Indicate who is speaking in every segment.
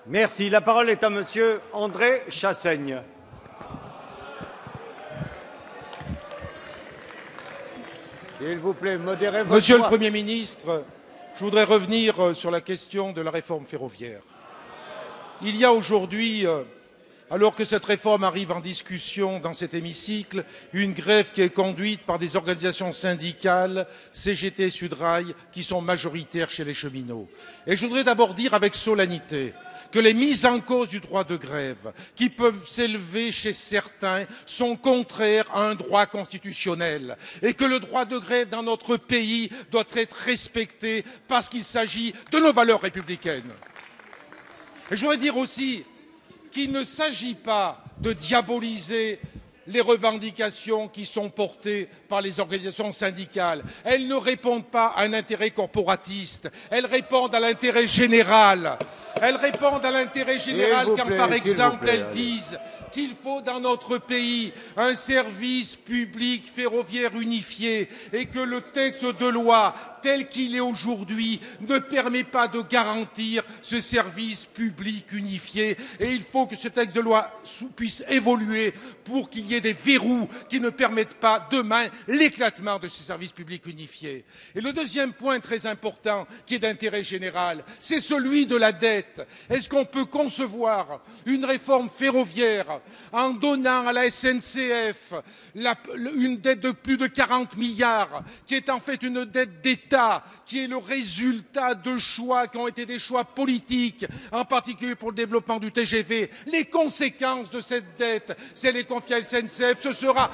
Speaker 1: Merci. La parole est à monsieur André Chassaigne. S'il vous plaît, modérez votre
Speaker 2: Monsieur
Speaker 1: voix.
Speaker 2: le Premier ministre, je voudrais revenir sur la question de la réforme ferroviaire. Il y a aujourd'hui, alors que cette réforme arrive en discussion dans cet hémicycle, une grève qui est conduite par des organisations syndicales, CGT et Sudrail, qui sont majoritaires chez les cheminots. Et je voudrais d'abord dire avec solennité que les mises en cause du droit de grève qui peuvent s'élever chez certains sont contraires à un droit constitutionnel et que le droit de grève dans notre pays doit être respecté parce qu'il s'agit de nos valeurs républicaines. Et je voudrais dire aussi qu'il ne s'agit pas de diaboliser les revendications qui sont portées par les organisations syndicales. Elles ne répondent pas à un intérêt corporatiste, elles répondent à l'intérêt général. Elles répondent à l'intérêt général quand, par exemple, elles disent qu'il faut dans notre pays un service public ferroviaire unifié et que le texte de loi tel qu'il est aujourd'hui ne permet pas de garantir ce service public unifié. Et il faut que ce texte de loi puisse évoluer pour qu'il y ait des verrous qui ne permettent pas demain l'éclatement de ce service public unifié. Et le deuxième point très important qui est d'intérêt général, c'est celui de la dette. Est-ce qu'on peut concevoir une réforme ferroviaire en donnant à la SNCF une dette de plus de 40 milliards, qui est en fait une dette d'État, qui est le résultat de choix qui ont été des choix politiques, en particulier pour le développement du TGV. Les conséquences de cette dette, si elle est confiée à la SNCF, ce sera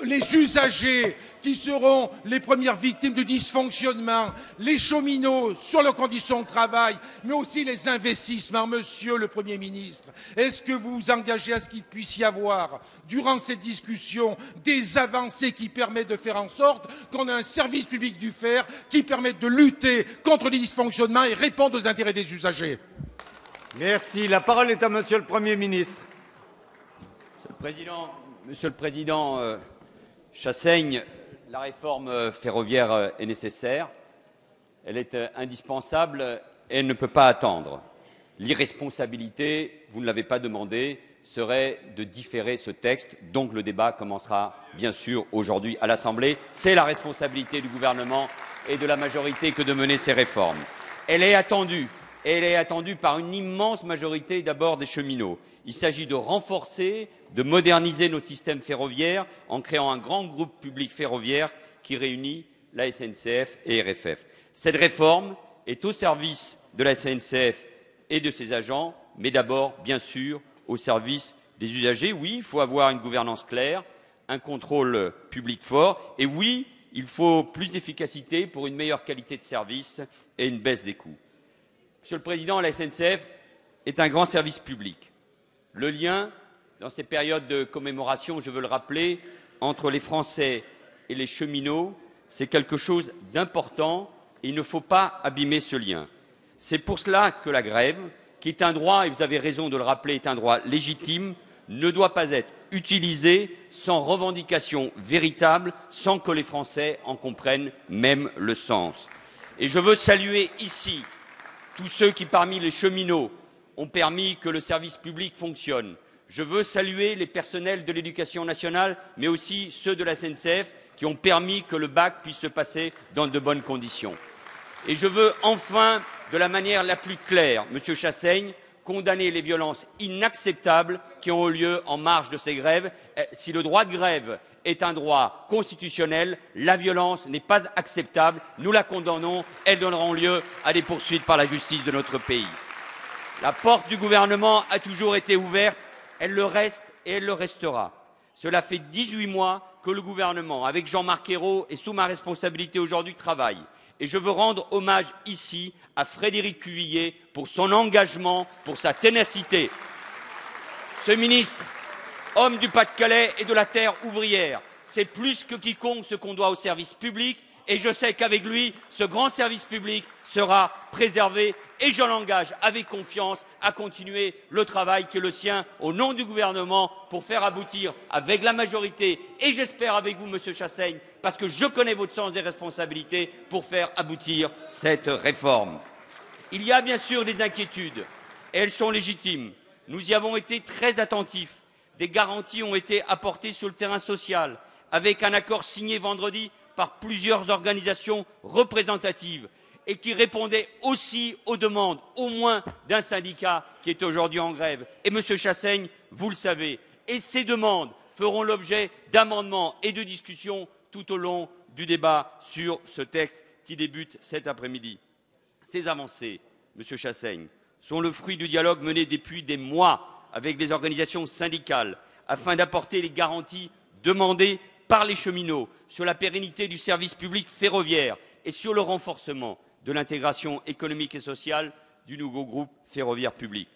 Speaker 2: les usagers qui seront les premières victimes du dysfonctionnement, les cheminots sur leurs conditions de travail, mais aussi les investissements. Monsieur le Premier ministre, est-ce que vous vous engagez à ce qu'il puisse y avoir, durant cette discussion, des avancées qui permettent de faire en sorte qu'on ait un service public du fer qui permette de lutter contre les dysfonctionnements et répondre aux intérêts des usagers?
Speaker 1: Merci. La parole est à monsieur le Premier ministre.
Speaker 3: Monsieur le Président Chassaigne, la réforme ferroviaire est nécessaire, elle est indispensable et elle ne peut pas attendre. L'irresponsabilité, vous ne l'avez pas demandé, serait de différer ce texte, donc le débat commencera bien sûr aujourd'hui à l'Assemblée. C'est la responsabilité du gouvernement et de la majorité que de mener ces réformes. Elle est attendue par une immense majorité d'abord des cheminots. Il s'agit de renforcer, de moderniser notre système ferroviaire en créant un grand groupe public ferroviaire qui réunit la SNCF et RFF. Cette réforme est au service de la SNCF et de ses agents, mais d'abord, bien sûr, au service des usagers. Oui, il faut avoir une gouvernance claire, un contrôle public fort, et oui, il faut plus d'efficacité pour une meilleure qualité de service et une baisse des coûts. Monsieur le Président, la SNCF est un grand service public. Le lien, dans ces périodes de commémoration, je veux le rappeler, entre les Français et les cheminots, c'est quelque chose d'important et il ne faut pas abîmer ce lien. C'est pour cela que la grève, qui est un droit, et vous avez raison de le rappeler, est un droit légitime, ne doit pas être utilisée sans revendication véritable, sans que les Français en comprennent même le sens. Et je veux saluer ici tous ceux qui, parmi les cheminots, ont permis que le service public fonctionne. Je veux saluer les personnels de l'éducation nationale, mais aussi ceux de la SNCF qui ont permis que le bac puisse se passer dans de bonnes conditions. Et je veux enfin, de la manière la plus claire, Monsieur Chassaigne, condamner les violences inacceptables qui ont eu lieu en marge de ces grèves. Si le droit de grève est un droit constitutionnel, la violence n'est pas acceptable. Nous la condamnons. Elles donneront lieu à des poursuites par la justice de notre pays. La porte du gouvernement a toujours été ouverte, elle le reste et elle le restera. Cela fait 18 mois que le gouvernement, avec Jean-Marc Ayrault et sous ma responsabilité aujourd'hui, travaille. Et je veux rendre hommage ici à Frédéric Cuvillier pour son engagement, pour sa ténacité. Ce ministre, homme du Pas-de-Calais et de la terre ouvrière, c'est plus que quiconque ce qu'on doit au service public. Et je sais qu'avec lui, ce grand service public sera préservé et je l'engage avec confiance à continuer le travail qui est le sien au nom du gouvernement pour faire aboutir avec la majorité et j'espère avec vous, Monsieur Chassaigne, parce que je connais votre sens des responsabilités pour faire aboutir cette réforme. Il y a bien sûr des inquiétudes. et elles sont légitimes. Nous y avons été très attentifs. Des garanties ont été apportées sur le terrain social, avec un accord signé vendredi par plusieurs organisations représentatives et qui répondait aussi aux demandes, au moins d'un syndicat qui est aujourd'hui en grève. Et Monsieur Chassaigne, vous le savez, et ces demandes feront l'objet d'amendements et de discussions tout au long du débat sur ce texte qui débute cet après-midi. Ces avancées, Monsieur Chassaigne, sont le fruit du dialogue mené depuis des mois avec les organisations syndicales afin d'apporter les garanties demandées par les cheminots sur la pérennité du service public ferroviaire et sur le renforcement de l'intégration économique et sociale du nouveau groupe ferroviaire public.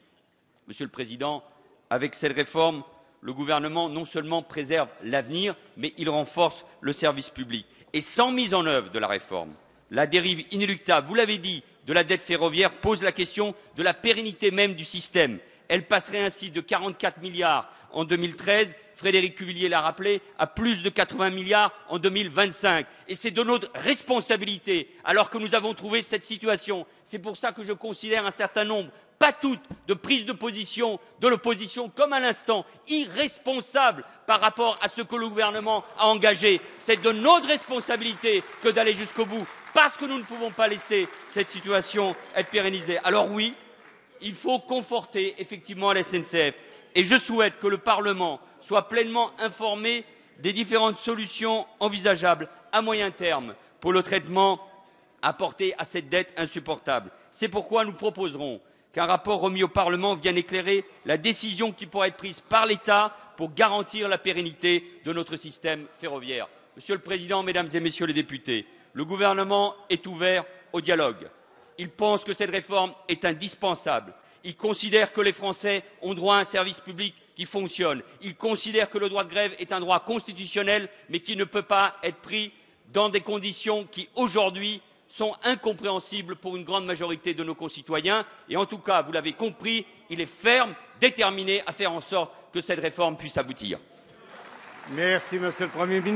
Speaker 3: Monsieur le Président, avec cette réforme, le gouvernement non seulement préserve l'avenir, mais il renforce le service public. Et sans mise en œuvre de la réforme, la dérive inéluctable, vous l'avez dit, de la dette ferroviaire pose la question de la pérennité même du système. Elle passerait ainsi de 44 milliards en 2013, Frédéric Cuvillier l'a rappelé, à plus de 80 milliards en 2025. Et c'est de notre responsabilité, alors que nous avons trouvé cette situation. C'est pour ça que je considère un certain nombre, pas toutes, de prises de position de l'opposition, comme à l'instant, irresponsables par rapport à ce que le gouvernement a engagé. C'est de notre responsabilité que d'aller jusqu'au bout, parce que nous ne pouvons pas laisser cette situation être pérennisée. Alors oui, il faut conforter effectivement la SNCF. Et je souhaite que le Parlement soit pleinement informé des différentes solutions envisageables à moyen terme pour le traitement apporté à cette dette insupportable. C'est pourquoi nous proposerons qu'un rapport remis au Parlement vienne éclairer la décision qui pourra être prise par l'État pour garantir la pérennité de notre système ferroviaire. Monsieur le Président, Mesdames et Messieurs les députés, le gouvernement est ouvert au dialogue. Il pense que cette réforme est indispensable. Il considère que les Français ont droit à un service public qui fonctionne. Il considère que le droit de grève est un droit constitutionnel, mais qui ne peut pas être pris dans des conditions qui, aujourd'hui, sont incompréhensibles pour une grande majorité de nos concitoyens. Et en tout cas, vous l'avez compris, il est ferme, déterminé à faire en sorte que cette réforme puisse aboutir.
Speaker 1: Merci, Monsieur le Premier ministre.